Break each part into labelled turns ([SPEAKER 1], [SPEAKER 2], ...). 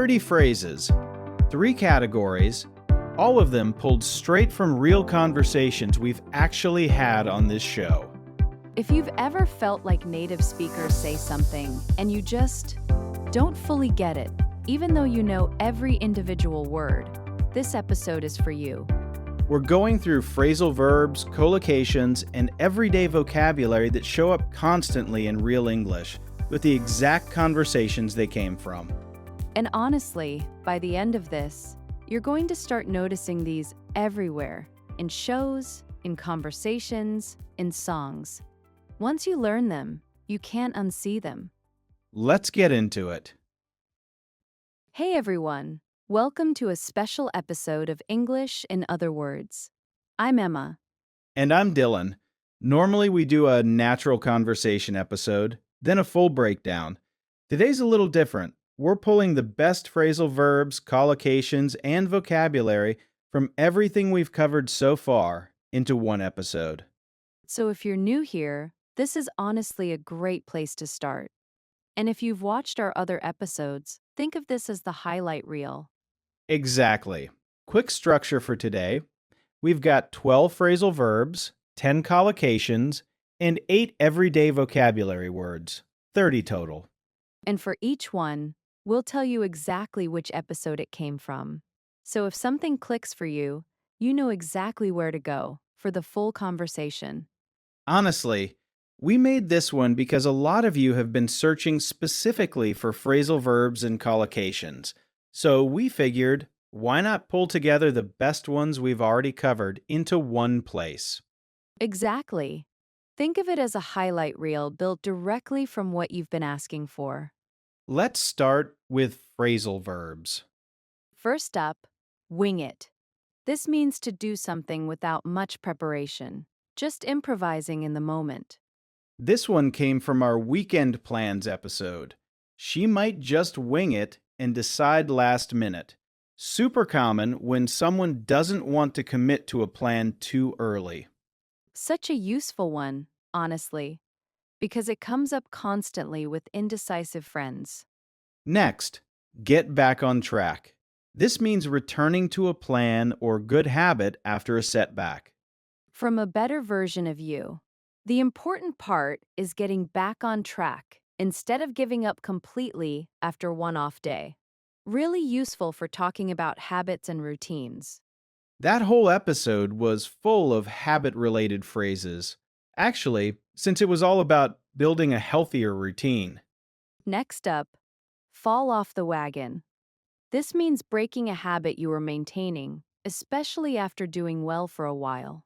[SPEAKER 1] 30 phrases, 3 categories, all of them pulled straight from real conversations we've actually had on this show.
[SPEAKER 2] If you've ever felt like native speakers say something and you just don't fully get it, even though you know every individual word, this episode is for you.
[SPEAKER 1] We're going through phrasal verbs, collocations, and everyday vocabulary that show up constantly in real English, with the exact conversations they came from.
[SPEAKER 2] And honestly, by the end of this, you're going to start noticing these everywhere, in shows, in conversations, in songs. Once you learn them, you can't unsee them.
[SPEAKER 1] Let's get into it.
[SPEAKER 2] Hey everyone, welcome to a special episode of English in Other Words. I'm Emma.
[SPEAKER 1] And I'm Dylan. Normally we do a natural conversation episode, then a full breakdown. Today's a little different. We're pulling the best phrasal verbs, collocations, and vocabulary from everything we've covered so far into one episode.
[SPEAKER 2] So if you're new here, this is honestly a great place to start. And if you've watched our other episodes, think of this as the highlight reel.
[SPEAKER 1] Exactly. Quick structure for today. We've got 12 phrasal verbs, 10 collocations, and 8 everyday vocabulary words, 30 total.
[SPEAKER 2] And for each one, we'll tell you exactly which episode it came from. So if something clicks for you, you know exactly where to go for the full conversation.
[SPEAKER 1] Honestly, we made this one because a lot of you have been searching specifically for phrasal verbs and collocations. So we figured, why not pull together the best ones we've already covered into one place?
[SPEAKER 2] Exactly. Think of it as a highlight reel built directly from what you've been asking for.
[SPEAKER 1] Let's start with phrasal verbs.
[SPEAKER 2] First up, wing it. This means to do something without much preparation, just improvising in the moment.
[SPEAKER 1] This one came from our weekend plans episode. She might just wing it and decide last minute. Super common when someone doesn't want to commit to a plan too early.
[SPEAKER 2] Such a useful one, honestly, because it comes up constantly with indecisive friends.
[SPEAKER 1] Next, get back on track. This means returning to a plan or good habit after a setback.
[SPEAKER 2] From a better version of you. The important part is getting back on track instead of giving up completely after one off day. Really useful for talking about habits and routines.
[SPEAKER 1] That whole episode was full of habit-related phrases. Actually, since it was all about building a healthier routine.
[SPEAKER 2] Next up, fall off the wagon. This means breaking a habit you were maintaining, especially after doing well for a while.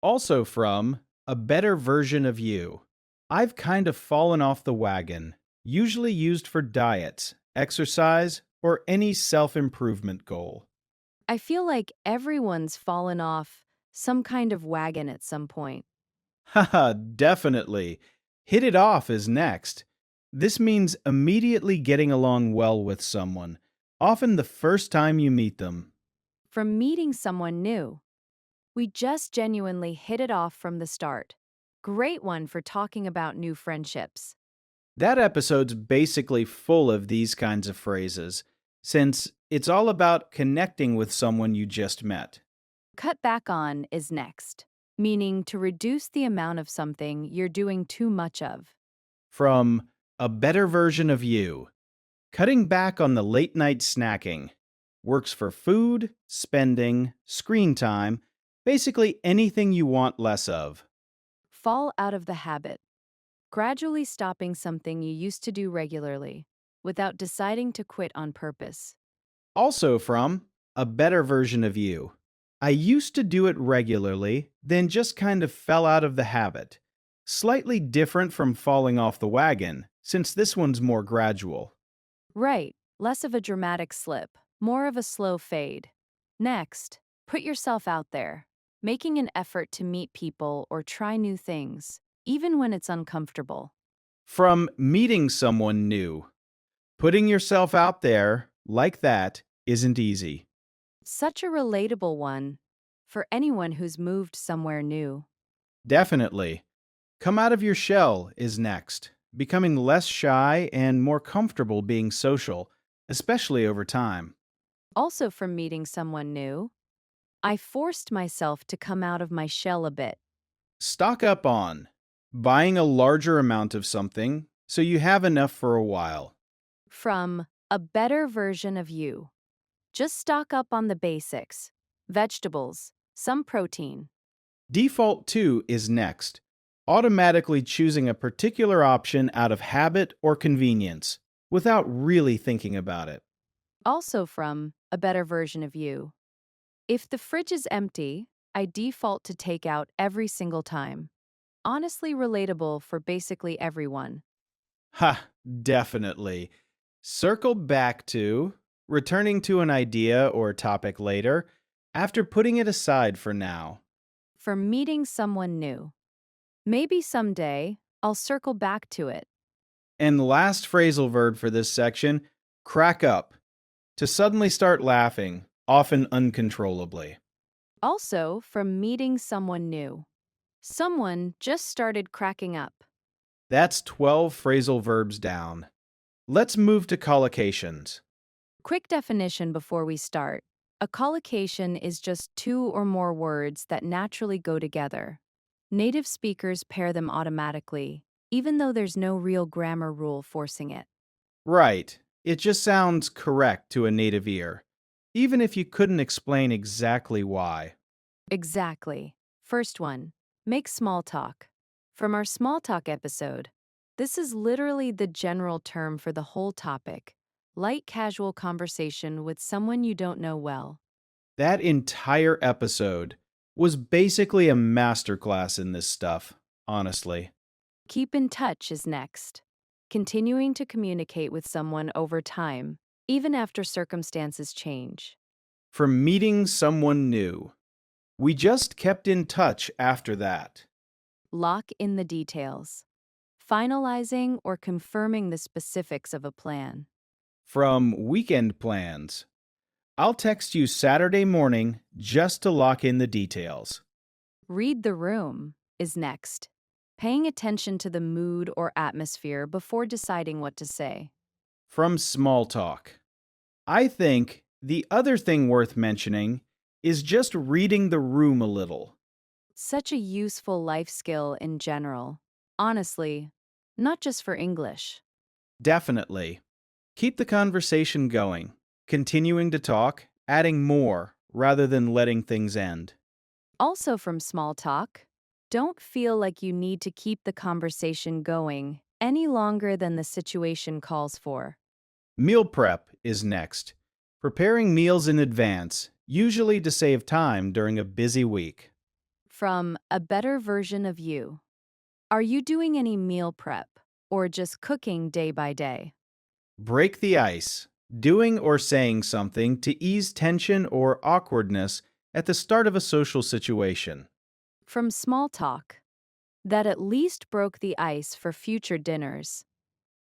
[SPEAKER 1] Also from A Better Version of You. I've kind of fallen off the wagon, usually used for diets, exercise, or any self-improvement goal.
[SPEAKER 2] I feel like everyone's fallen off some kind of wagon at some point.
[SPEAKER 1] Haha, definitely. Hit it off is next. This means immediately getting along well with someone, often the first time you meet them.
[SPEAKER 2] From meeting someone new. We just genuinely hit it off from the start. Great one for talking about new friendships.
[SPEAKER 1] That episode's basically full of these kinds of phrases, since it's all about connecting with someone you just met.
[SPEAKER 2] Cut back on is next, meaning to reduce the amount of something you're doing too much of.
[SPEAKER 1] From A Better Version of You. Cutting back on the late night snacking. Works for food, spending, screen time, basically anything you want less of.
[SPEAKER 2] Fall out of the habit. Gradually stopping something you used to do regularly, without deciding to quit on purpose.
[SPEAKER 1] Also from A Better Version of You. I used to do it regularly, then just kind of fell out of the habit. Slightly different from falling off the wagon, since this one's more gradual.
[SPEAKER 2] Right, less of a dramatic slip, more of a slow fade. Next, put yourself out there, making an effort to meet people or try new things, even when it's uncomfortable.
[SPEAKER 1] From Meeting Someone New. Putting yourself out there, like that, isn't easy.
[SPEAKER 2] Such a relatable one for anyone who's moved somewhere new.
[SPEAKER 1] Definitely. Come out of your shell is next, becoming less shy and more comfortable being social, especially over time.
[SPEAKER 2] Also, from meeting someone new, I forced myself to come out of my shell a bit.
[SPEAKER 1] Stock up on buying a larger amount of something so you have enough for a while.
[SPEAKER 2] From a better version of you. Just stock up on the basics: vegetables, some protein.
[SPEAKER 1] Default to is next, automatically choosing a particular option out of habit or convenience without really thinking about it.
[SPEAKER 2] Also, from a better version of you. If the fridge is empty, I default to take out every single time. Honestly relatable for basically everyone.
[SPEAKER 1] Ha, definitely. Circle back to returning to an idea or topic later after putting it aside for now.
[SPEAKER 2] For meeting someone new. Maybe someday I'll circle back to it.
[SPEAKER 1] And the last phrasal verb for this section, crack up, to suddenly start laughing, often uncontrollably.
[SPEAKER 2] Also, from meeting someone new. Someone just started cracking up.
[SPEAKER 1] That's 12 phrasal verbs down. Let's move to collocations.
[SPEAKER 2] Quick definition before we start. A collocation is just two or more words that naturally go together. Native speakers pair them automatically, even though there's no real grammar rule forcing it.
[SPEAKER 1] Right, it just sounds correct to a native ear, even if you couldn't explain exactly why.
[SPEAKER 2] Exactly. First one, make small talk. From our small talk episode, this is literally the general term for the whole topic: light casual conversation with someone you don't know well.
[SPEAKER 1] That entire episode was basically a masterclass in this stuff, honestly.
[SPEAKER 2] Keep in touch is next. Continuing to communicate with someone over time, even after circumstances change.
[SPEAKER 1] From meeting someone new, we just kept in touch after that.
[SPEAKER 2] Lock in the details. Finalizing or confirming the specifics of a plan.
[SPEAKER 1] From weekend plans, I'll text you Saturday morning just to lock in the details.
[SPEAKER 2] Read the room is next. Paying attention to the mood or atmosphere before deciding what to say.
[SPEAKER 1] From small talk, I think the other thing worth mentioning is just reading the room a little.
[SPEAKER 2] Such a useful life skill in general. Honestly, not just for English.
[SPEAKER 1] Definitely. Keep the conversation going, continuing to talk, adding more rather than letting things end.
[SPEAKER 2] Also, from small talk, don't feel like you need to keep the conversation going any longer than the situation calls for.
[SPEAKER 1] Meal prep is next. Preparing meals in advance, usually to save time during a busy week.
[SPEAKER 2] From a better version of you. Are you doing any meal prep or just cooking day by day?
[SPEAKER 1] Break the ice, doing or saying something to ease tension or awkwardness at the start of a social situation.
[SPEAKER 2] From small talk. That at least broke the ice for future dinners.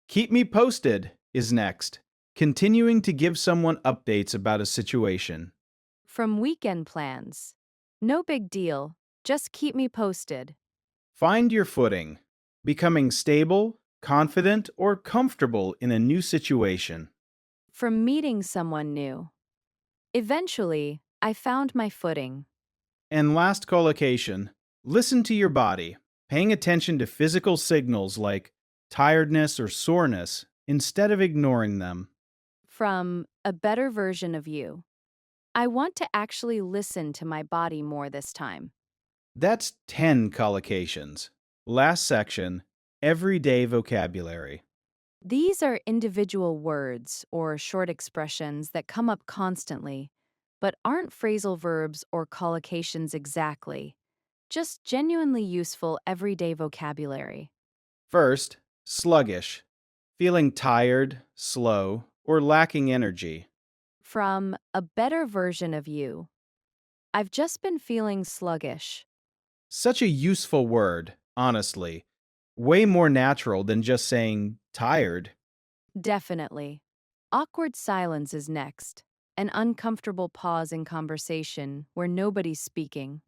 [SPEAKER 1] Keep me posted is next. Continuing to give someone updates about a situation.
[SPEAKER 2] From weekend plans. No big deal, just keep me posted.
[SPEAKER 1] Find your footing, becoming stable, confident, or comfortable in a new situation.
[SPEAKER 2] From meeting someone new. Eventually, I found my footing.
[SPEAKER 1] And last collocation, listen to your body, paying attention to physical signals like tiredness or soreness instead of ignoring them.
[SPEAKER 2] From a better version of you. I want to actually listen to my body more this time.
[SPEAKER 1] That's 10 collocations. Last section, everyday vocabulary.
[SPEAKER 2] These are individual words or short expressions that come up constantly, but aren't phrasal verbs or collocations exactly. Just genuinely useful everyday vocabulary.
[SPEAKER 1] First, sluggish, feeling tired, slow, or lacking energy.
[SPEAKER 2] From a better version of you. I've just been feeling sluggish.
[SPEAKER 1] Such a useful word, honestly. Way more natural than just saying tired.
[SPEAKER 2] Definitely. Awkward silence is next. An uncomfortable pause in conversation where nobody's speaking.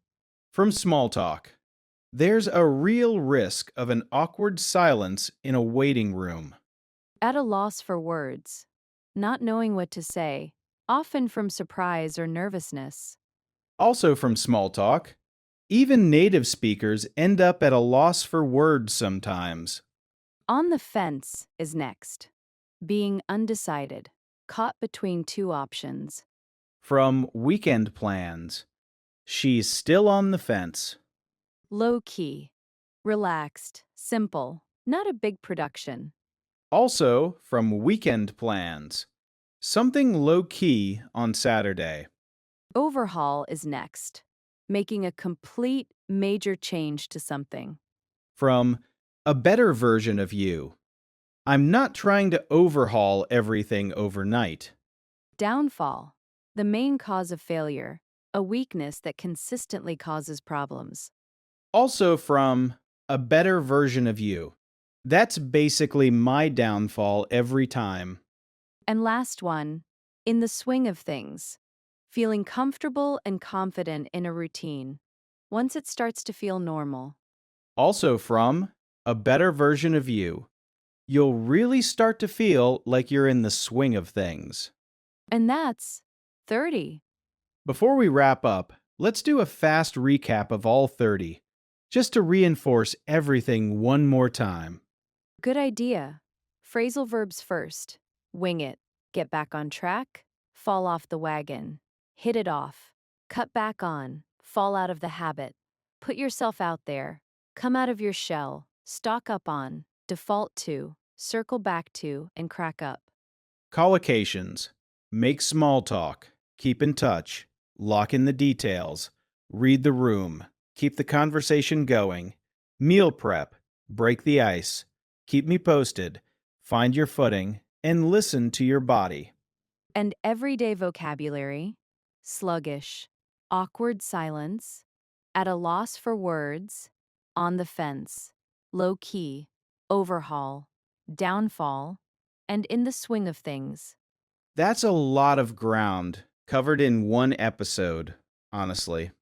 [SPEAKER 1] From small talk, there's a real risk of an awkward silence in a waiting room.
[SPEAKER 2] At a loss for words. not knowing what to say, often from surprise or nervousness.
[SPEAKER 1] Also from small talk, even native speakers end up at a loss for words sometimes.
[SPEAKER 2] On the fence is next. Being undecided, caught between two options.
[SPEAKER 1] From weekend plans, she's still on the fence.
[SPEAKER 2] Low key, relaxed, simple, not a big production.
[SPEAKER 1] Also from weekend plans, something low key on Saturday.
[SPEAKER 2] Overhaul is next. Making a complete, major change to something.
[SPEAKER 1] From a better version of you. I'm not trying to overhaul everything overnight.
[SPEAKER 2] Downfall, the main cause of failure, a weakness that consistently causes problems.
[SPEAKER 1] Also from a better version of you. That's basically my downfall every time.
[SPEAKER 2] And last one, in the swing of things. Feeling comfortable and confident in a routine. Once it starts to feel normal.
[SPEAKER 1] Also from a better version of you. You'll really start to feel like you're in the swing of things.
[SPEAKER 2] And that's 30.
[SPEAKER 1] Before we wrap up, let's do a fast recap of all 30, just to reinforce everything one more time.
[SPEAKER 2] Good idea. Phrasal verbs first. Wing it. Get back on track. Fall off the wagon. Hit it off. Cut back on. Fall out of the habit. Put yourself out there. Come out of your shell. Stock up on. Default to. Circle back to, and crack up.
[SPEAKER 1] Collocations. Make small talk. Keep in touch. Lock in the details. Read the room. Keep the conversation going. Meal prep. Break the ice. Keep me posted. Find your footing. And listen to your body.
[SPEAKER 2] And everyday vocabulary. Sluggish. Awkward silence. At a loss for words. On the fence. Low key. Overhaul. Downfall. And in the swing of things.
[SPEAKER 1] That's a lot of ground covered in one episode, honestly.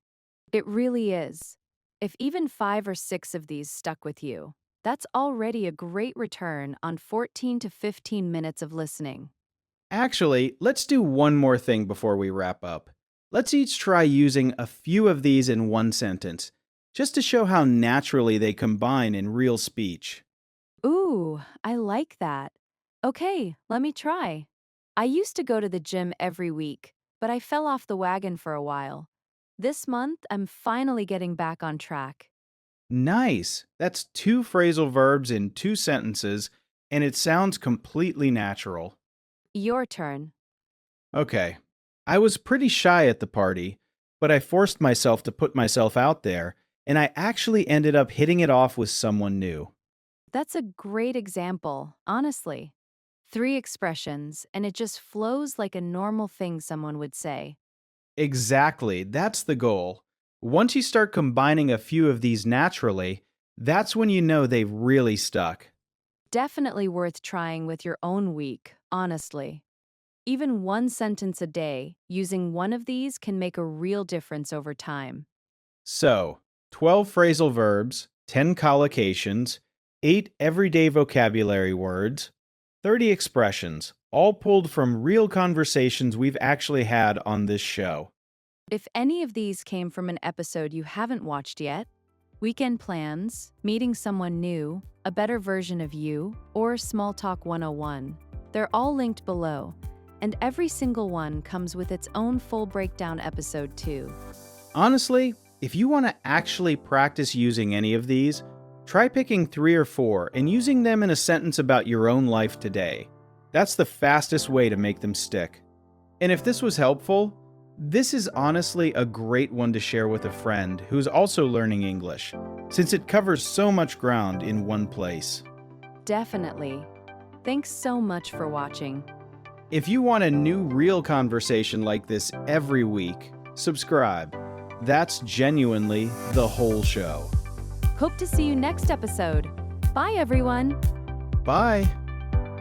[SPEAKER 2] It really is. If even 5 or 6 of these stuck with you, that's already a great return on 14 to 15 minutes of listening.
[SPEAKER 1] Actually, let's do one more thing before we wrap up. Let's each try using a few of these in one sentence, just to show how naturally they combine in real speech.
[SPEAKER 2] Ooh, I like that. Okay, let me try. I used to go to the gym every week, but I fell off the wagon for a while. This month, I'm finally getting back on track.
[SPEAKER 1] Nice! That's 2 phrasal verbs in 2 sentences, and it sounds completely natural.
[SPEAKER 2] Your turn.
[SPEAKER 1] Okay. I was pretty shy at the party, but I forced myself to put myself out there, and I actually ended up hitting it off with someone new.
[SPEAKER 2] That's a great example, honestly. 3 expressions, and it just flows like a normal thing someone would say.
[SPEAKER 1] Exactly, that's the goal. Once you start combining a few of these naturally, that's when you know they've really stuck.
[SPEAKER 2] Definitely worth trying with your own week, honestly. Even one sentence a day, using one of these can make a real difference over time.
[SPEAKER 1] So, 12 phrasal verbs, 10 collocations, 8 everyday vocabulary words, 30 expressions, all pulled from real conversations we've actually had on this show.
[SPEAKER 2] If any of these came from an episode you haven't watched yet, weekend plans, meeting someone new, a better version of you, or Small Talk 101, they're all linked below, and every single one comes with its own full breakdown episode too.
[SPEAKER 1] Honestly, if you want to actually practice using any of these, try picking 3 or 4 and using them in a sentence about your own life today. That's the fastest way to make them stick. And if this was helpful, this is honestly a great one to share with a friend who's also learning English, since it covers so much ground in one place.
[SPEAKER 2] Definitely. Thanks so much for watching.
[SPEAKER 1] If you want a new real conversation like this every week, subscribe. That's genuinely the whole show.
[SPEAKER 2] Hope to see you next episode. Bye, everyone.
[SPEAKER 1] Bye!